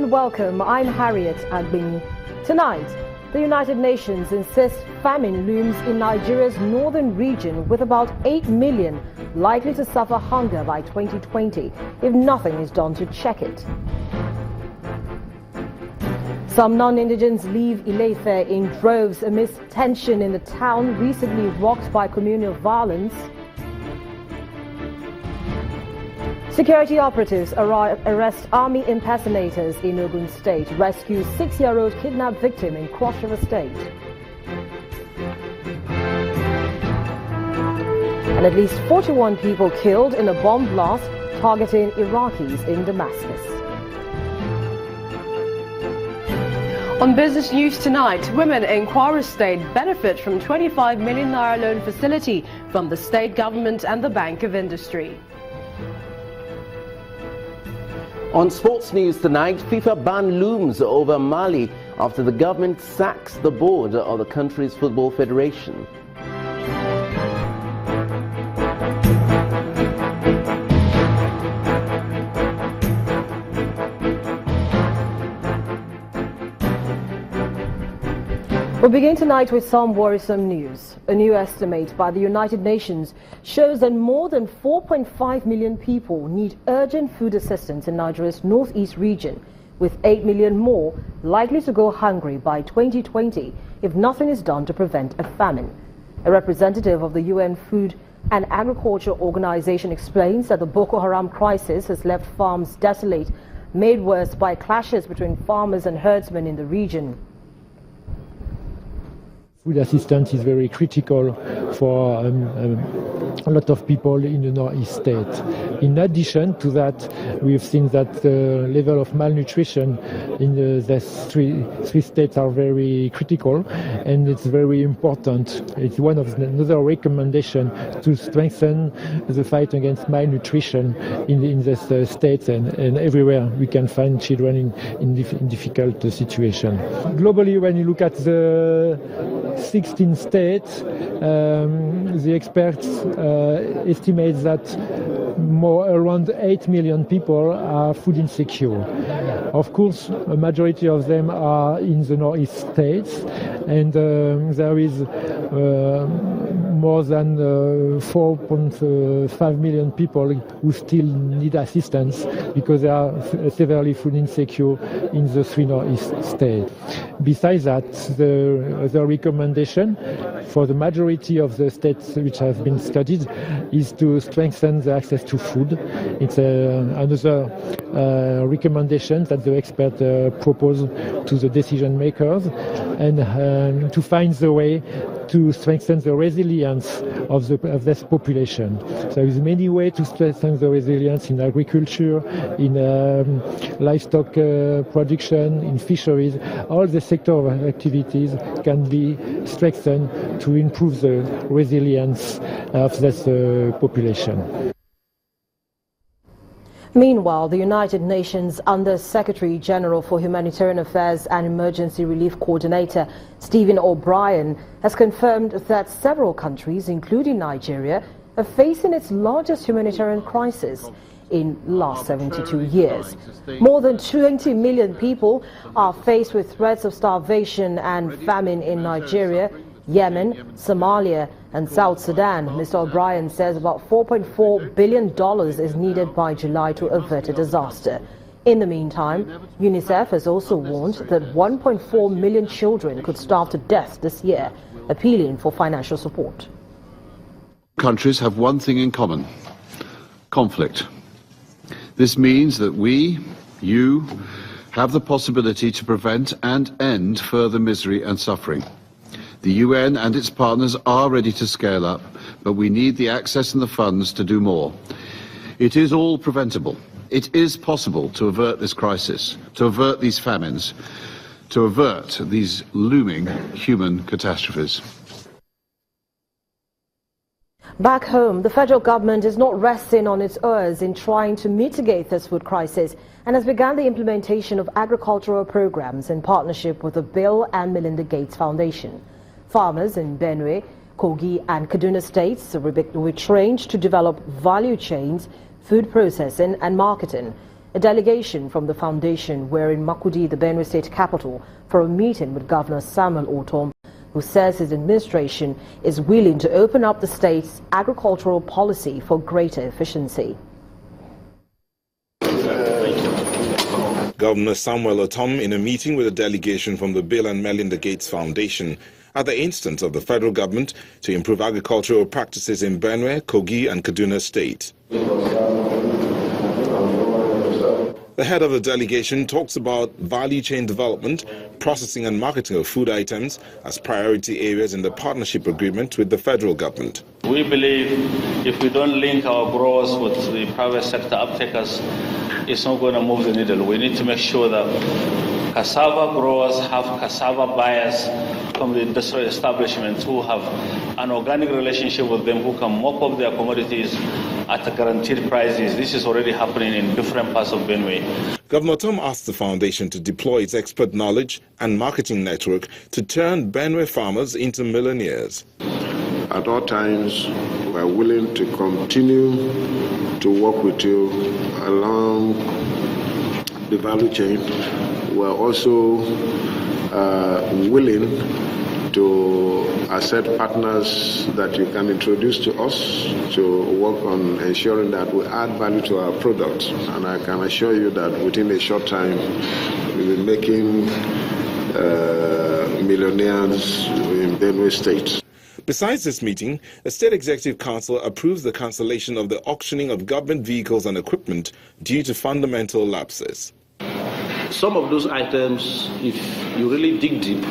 welcome. I'm Harriet Agbini. Tonight, the United Nations insists famine looms in Nigeria's northern region, with about 8 million likely to suffer hunger by 2020 if nothing is done to check it. Some non-indigents leave Ile-Ife in droves amidst tension in the town recently rocked by communal violence. Security operatives arrest army impersonators in Ogun State, rescue 6-year-old kidnapped victim in Cross River State. And at least 41 people killed in a bomb blast targeting Iraqis in Damascus. On Business News tonight, women in Kwara State benefit from 25 million naira loan facility from the state government and the Bank of Industry. On sports news tonight, FIFA ban looms over Mali after the government sacks the board of the country's football federation. We begin tonight with some worrisome news. A new estimate by the United Nations shows that more than 4.5 million people need urgent food assistance in Nigeria's northeast region, with 8 million more likely to go hungry by 2020 if nothing is done to prevent a famine. A representative of the UN Food and Agriculture Organization explains that the Boko Haram crisis has left farms desolate, made worse by clashes between farmers and herdsmen in the region. Food assistance is very critical for a lot of people in the northeast state. In addition to that, we've seen that the level of malnutrition in the three states are very critical, and it's very important. It's one of another recommendation to strengthen the fight against malnutrition in the states and everywhere we can find children in difficult situations. Globally, when you look at the 16 states, the experts estimate that around 8 million people are food insecure. Of course, a majority of them are in the northeast states, and there is more than 4.5 million people who still need assistance because they are severely food insecure in the 3 northeast states. Besides that, the recommendation for the majority of the states which have been studied is to strengthen the access to food. It's another recommendation that the experts propose to the decision makers, and to find the way to strengthen the resilience of this population. So there is many ways to strengthen the resilience in agriculture, in livestock production, in fisheries. All the sector of activities can be strengthened to improve the resilience of this population. Meanwhile, the United Nations Under-Secretary General for Humanitarian Affairs and Emergency Relief Coordinator Stephen O'Brien has confirmed that several countries, including Nigeria, are facing its largest humanitarian crisis in the last 72 years. More than 20 million people are faced with threats of starvation and famine in Nigeria, Yemen, Somalia and South Sudan. Mr. O'Brien says about $4.4 billion is needed by July to avert a disaster. In the meantime, UNICEF has also warned that 1.4 million children could starve to death this year, appealing for financial support. Countries have one thing in common: conflict. This means that we, you, have the possibility to prevent and end further misery and suffering. The UN and its partners are ready to scale up, but we need the access and the funds to do more. It is all preventable. It is possible to avert this crisis, to avert these famines, to avert these looming human catastrophes. Back home, the federal government is not resting on its oars in trying to mitigate this food crisis and has begun the implementation of agricultural programs in partnership with the Bill and Melinda Gates Foundation. Farmers in Benue, Kogi and Kaduna states will be trained to develop value chains, food processing and marketing. A delegation from the foundation were in Makurdi, the Benue State capital, for a meeting with Governor Samuel Ortom, who says his administration is willing to open up the state's agricultural policy for greater efficiency. Governor Samuel Ortom in a meeting with a delegation from the Bill and Melinda Gates Foundation at the instance of the federal government to improve agricultural practices in Benue, Kogi and Kaduna State. The head of the delegation talks about value chain development, processing and marketing of food items as priority areas in the partnership agreement with the federal government. We believe if we don't link our growers with the private sector uptakers, it's not going to move the needle. We need to make sure that cassava growers have cassava buyers from the industrial establishments who have an organic relationship with them, who can mock up their commodities at guaranteed prices. This is already happening in different parts of Benue. Governor Tom asked the foundation to deploy its expert knowledge and marketing network to turn Benue farmers into millionaires. At all times, we are willing to continue to work with you along the value chain. We are also willing to accept partners that you can introduce to us to work on ensuring that we add value to our products. And I can assure you that within a short time, we'll be making millionaires in Benue State. Besides this meeting, the State Executive Council approves the cancellation of the auctioning of government vehicles and equipment due to fundamental lapses. Some of those items, if you really dig deep,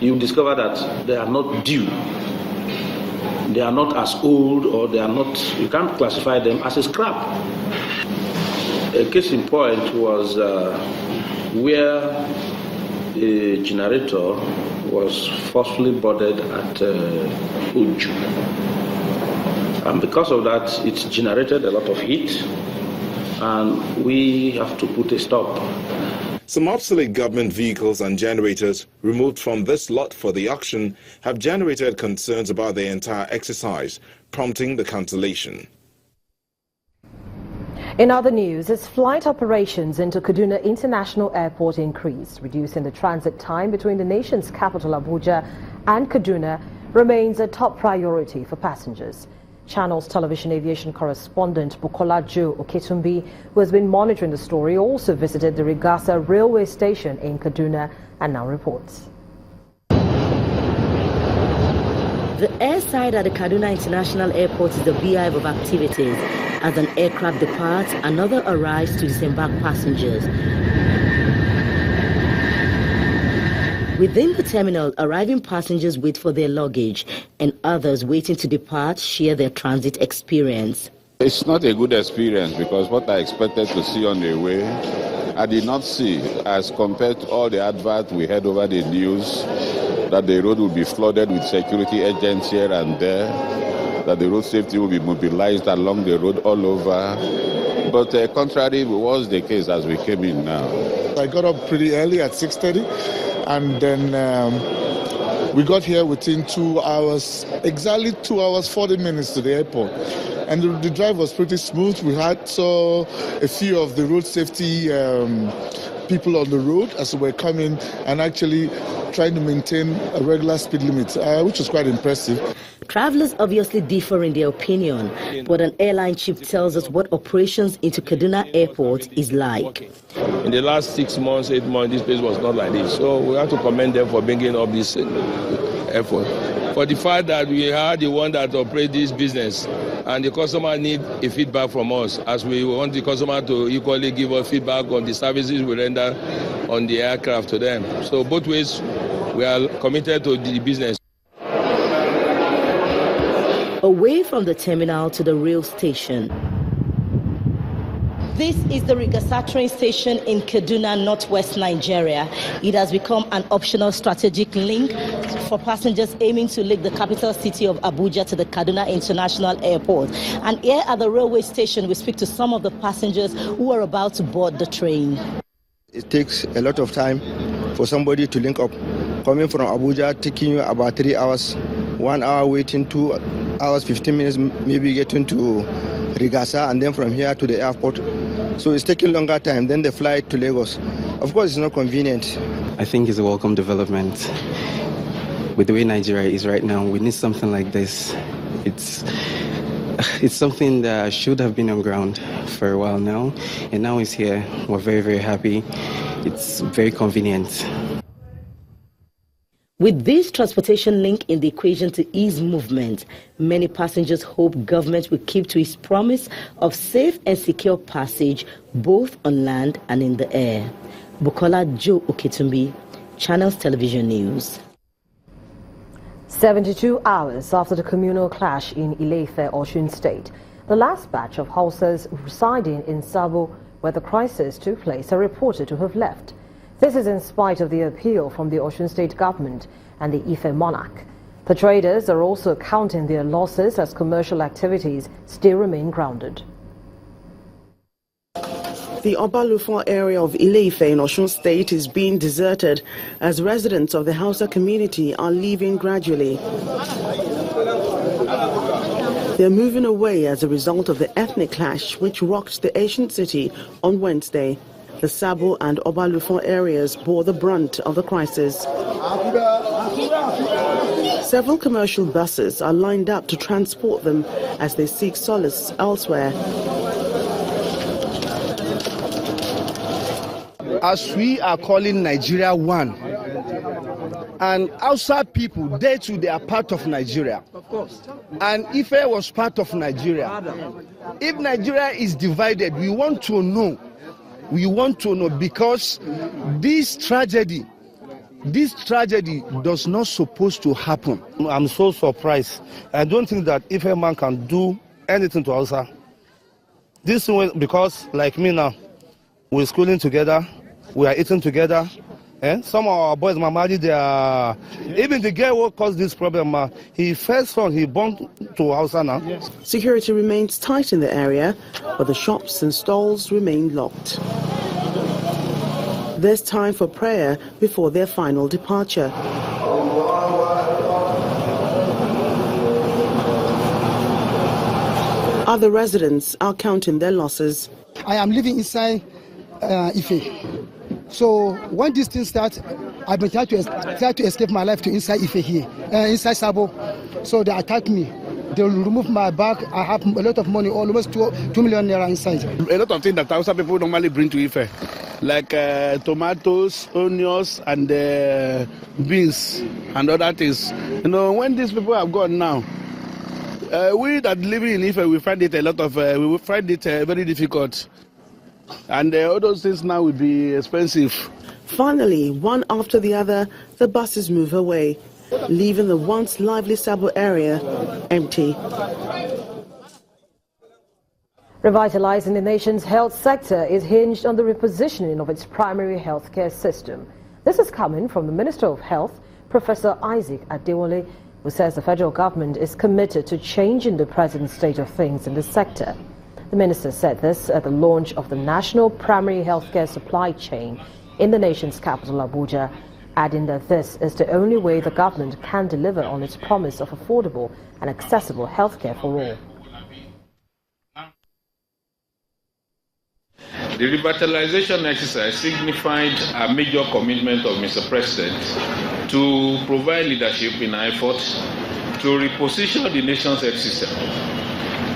you discover that they are not due. They are not as old, or they are not, you can't classify them as a scrap. A case in point was where a generator was forcefully boarded at Uju. And because of that, it generated a lot of heat, and we have to put a stop. Some obsolete government vehicles and generators removed from this lot for the auction have generated concerns about the entire exercise, prompting the cancellation. In other news, as flight operations into Kaduna International Airport increase, reducing the transit time between the nation's capital Abuja and Kaduna remains a top priority for passengers. Channel's television aviation correspondent Bukola Jo Oketumbi, who has been monitoring the story, also visited the Rigasa railway station in Kaduna and now reports. The airside at the Kaduna International Airport is the beehive of activities. As an aircraft departs, another arrives to disembark passengers. Within the terminal, arriving passengers wait for their luggage, and others waiting to depart share their transit experience. It's not a good experience because what I expected to see on the way, I did not see, as compared to all the adverts we heard over the news, that the road will be flooded with security agents here and there, that the road safety will be mobilized along the road all over. But contrary was the case as we came in now. I got up pretty early at 6:30, and then we got here within 2 hours, exactly 2 hours, 40 minutes to the airport. And the drive was pretty smooth. We had a few of the road safety people on the road as we were coming and actually trying to maintain a regular speed limit, which was quite impressive. Travelers obviously differ in their opinion, but an airline chief tells us what operations into Kaduna Airport is like. In the last 6 months, 8 months, this place was not like this. So we have to commend them for bringing up this effort. For the fact that we are the one that operate this business, and the customer need a feedback from us, as we want the customer to equally give us feedback on the services we render on the aircraft to them. So both ways, we are committed to the business. Away from the terminal to the rail station. This is the Rigasa train station in Kaduna, northwest Nigeria. It has become an optional strategic link for passengers aiming to link the capital city of Abuja to the Kaduna International Airport. And here at the railway station, we speak to some of the passengers who are about to board the train. It takes a lot of time for somebody to link up. Coming from Abuja, taking you about 3 hours, 1 hour waiting, 2 hours, 15 minutes, maybe getting to Rigasa, and then from here to the airport, So it's taking longer time than the flight to Lagos. Of course, it's not convenient. I think it's a welcome development. With the way Nigeria is right now, we need something like this. It's something that should have been on ground for a while now, and now it's here. We're very, very happy. It's very convenient. With this transportation link in the equation to ease movement, many passengers hope government will keep to its promise of safe and secure passage both on land and in the air. Bukola Joe Oketumbi, Channels Television News. 72 hours after the communal clash in Ile-Ife, Osun State, the last batch of Hausas residing in Sabo, where the crisis took place, are reported to have left. This is in spite of the appeal from the Osun State government and the Ife monarch. The traders are also counting their losses as commercial activities still remain grounded. The Obalufon area of Ile-Ife in Osun State is being deserted as residents of the Hausa community are leaving gradually. They're moving away as a result of the ethnic clash which rocked the ancient city on Wednesday. The Sabo and Obalufon areas bore the brunt of the crisis. Several commercial buses are lined up to transport them as they seek solace elsewhere. As we are calling Nigeria one, and outside people, they too, they are part of Nigeria. Of course. And Ife was part of Nigeria. If Nigeria is divided, we want to know. We want to know, because this tragedy does not supposed to happen. I'm so surprised. I don't think that Ife man can do anything to Hausa. This way, because like me now, we're schooling together, we are eating together. Some of our boys, Mamadi, they are... Even the girl who caused this problem, he first son, he born to Hausa now. Yes. Security remains tight in the area, but the shops and stalls remain locked. There's time for prayer before their final departure. Other residents are counting their losses. I am living inside Ife. So when this thing starts, I've been trying to escape my life to inside Ife here, inside Sabo. So they attacked me. They remove my bag. I have a lot of money, almost 2 million naira inside. A lot of things that Hausa people normally bring to Ife, like tomatoes, onions, and beans, and other things. You know, when these people have gone now, we that living in Ife, we find it very difficult. And all those things now will be expensive. Finally, one after the other, the buses move away, leaving the once lively Sabo area empty. Revitalizing the nation's health sector is hinged on the repositioning of its primary healthcare system. This is coming from the Minister of Health, Professor Isaac Adewale, who says the federal government is committed to changing the present state of things in the sector. The minister said this at the launch of the National Primary Healthcare Supply Chain in the nation's capital, Abuja, adding that this is the only way the government can deliver on its promise of affordable and accessible healthcare for all. The revitalization exercise signified a major commitment of Mr. President to provide leadership in our efforts to reposition the nation's health system.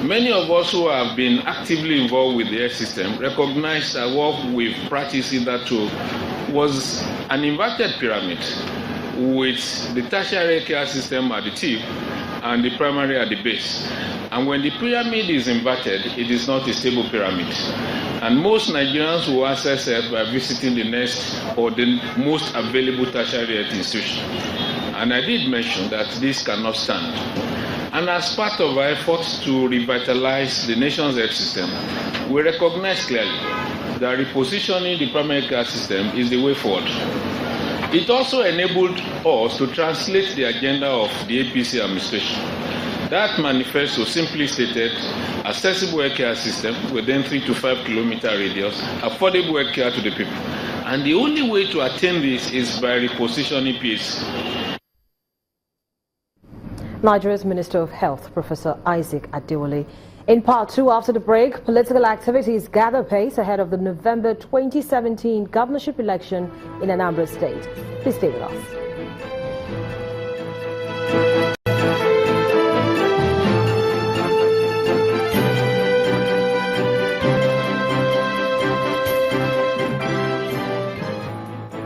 Many of us who have been actively involved with the health system recognize that what we've practiced in that too was an inverted pyramid with the tertiary care system at the tip and the primary at the base. And when the pyramid is inverted, it is not a stable pyramid. And most Nigerians will access health by visiting the next or the most available tertiary health institution. And I did mention that this cannot stand. And as part of our efforts to revitalize the nation's health system, we recognize clearly that repositioning the primary care system is the way forward. It also enabled us to translate the agenda of the APC administration. That manifesto simply stated accessible healthcare system within 3 to 5 kilometer radius, affordable healthcare to the people. And the only way to attain this is by repositioning peace. Nigeria's Minister of Health, Professor Isaac Adewale, In part 2, after the break, political activities gather pace ahead of the November 2017 governorship election in Anambra State. Please stay with us.